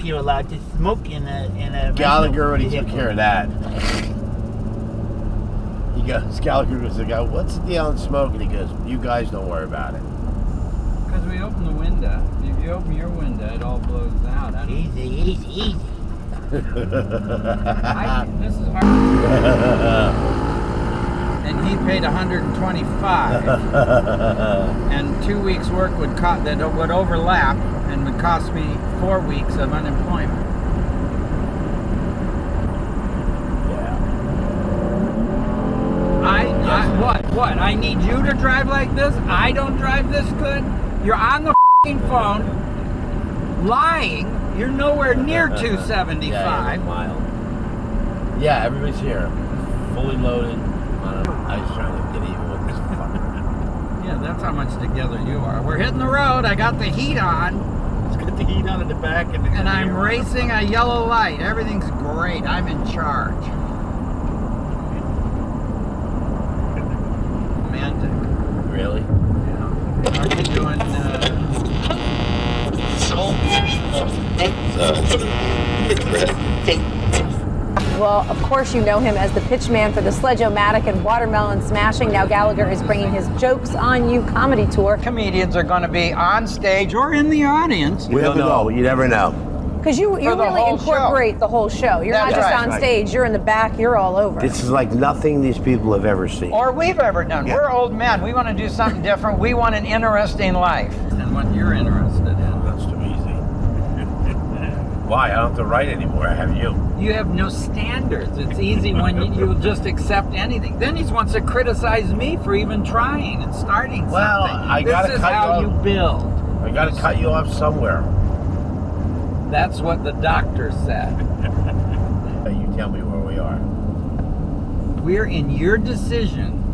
you're allowed to smoke in a Gallagher already vehicle. took care of that. Gallagher goes to the guy, what's the deal on smoke? And he goes, you guys don't worry about it. Because we open the window. If you open your window, it all blows out. Easy. This is hard. And he paid $125. And 2 weeks' work would overlap and would cost me 4 weeks of unemployment. What? I need you to drive like this? I don't drive this good? You're on the f***ing phone, lying. You're nowhere near 275. Yeah, everybody's here. Fully loaded. I was trying to get even with this fucker. Yeah, that's how much together you are. We're hitting the road. I got the heat on. It's got the heat on in the back. And I'm racing a yellow light. Everything's great. I'm in charge. Romantic. Really? Yeah. Are you doing... Well, of course you know him as the pitchman for the Sledge-O-Matic and Watermelon Smashing. Now Gallagher is bringing his Jokes on You comedy tour. Comedians are going to be on stage or in the audience. We don't know. You never know. Because you really incorporate the whole show. You're not just on stage. You're in the back. You're all over. This is like nothing these people have ever seen. Or we've ever done. Yeah. We're old men. We want to do something different. We want an interesting life. And what you're interested in. That's too easy. Why? I don't have to write anymore. I have you. You have no standards. It's easy when you'll just accept anything. Then he wants to criticize me for even trying and starting something. Well, I gotta This is cut how you you off. build. I gotta cut you off somewhere. That's what the doctor said. You tell me where we are. We're in your decision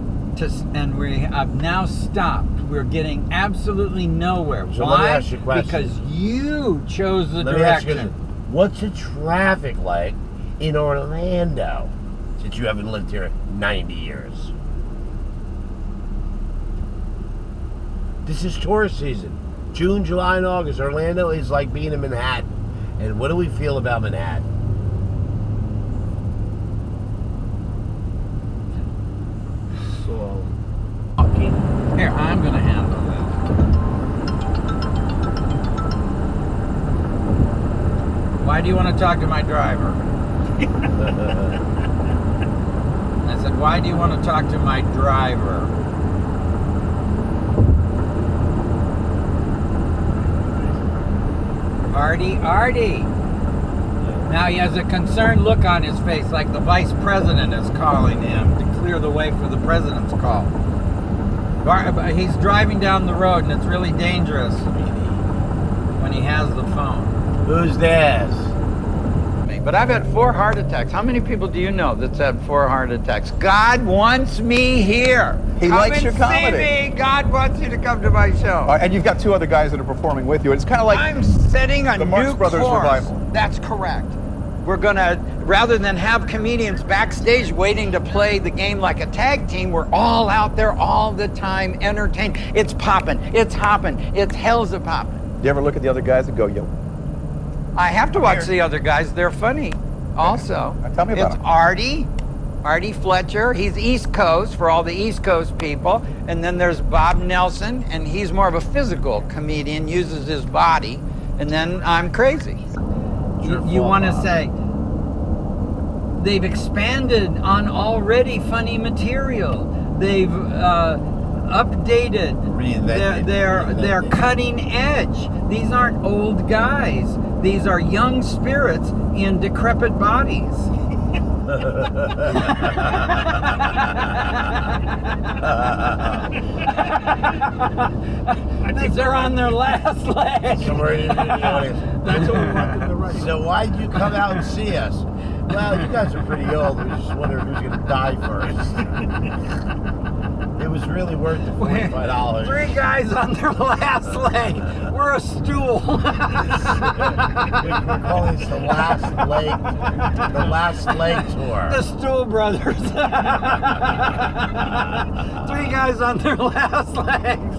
and we have now stopped. We're getting absolutely nowhere. So Why? let me ask you a question. Because you chose the Let me ask you direction. this. What's the traffic like in Orlando since you haven't lived here 90 years? This is tourist season. June, July, and August. Orlando is like being in Manhattan. And what do we feel about Manhattan? So, fucking. Here, I'm going to handle this. Why do you want to talk to my driver? I said, why do you want to talk to my driver? Artie. Now he has a concerned look on his face like the vice president is calling him to clear the way for the president's call. He's driving down the road and it's really dangerous when he has the phone. Who's this? But I've had 4 heart attacks. How many people do you know that's had 4 heart attacks? God wants me here. He likes your comedy. See me. God wants you to come to my show. And you've got 2 other guys that are performing with you. It's kind of like I'm setting a the new Marx Brothers course. revival. That's correct. We're gonna, rather than have comedians backstage waiting to play the game like a tag team, we're all out there all the time entertained. It's popping. It's hopping. It's hell's a popping. Do you ever look at the other guys and go, yo? I have to watch the other guys. They're funny also. Tell me about It's them. Artie Fletcher. He's East Coast for all the East Coast people. And then there's Bob Nelson, and he's more of a physical comedian, uses his body. And then I'm crazy. You want to say they've expanded on already funny material. They've updated. They're cutting edge. These aren't old guys. These are young spirits in decrepit bodies. They're on their last leg. Somewhere in the audience. That's what we want them to write. So why'd you come out and see us? Well, you guys are pretty old. We just wondering who's going to die first. It was really worth the $45. 3 guys on their last leg. We're a stool. We're calling this the last leg tour. The Stool Brothers. 3 guys on their last legs.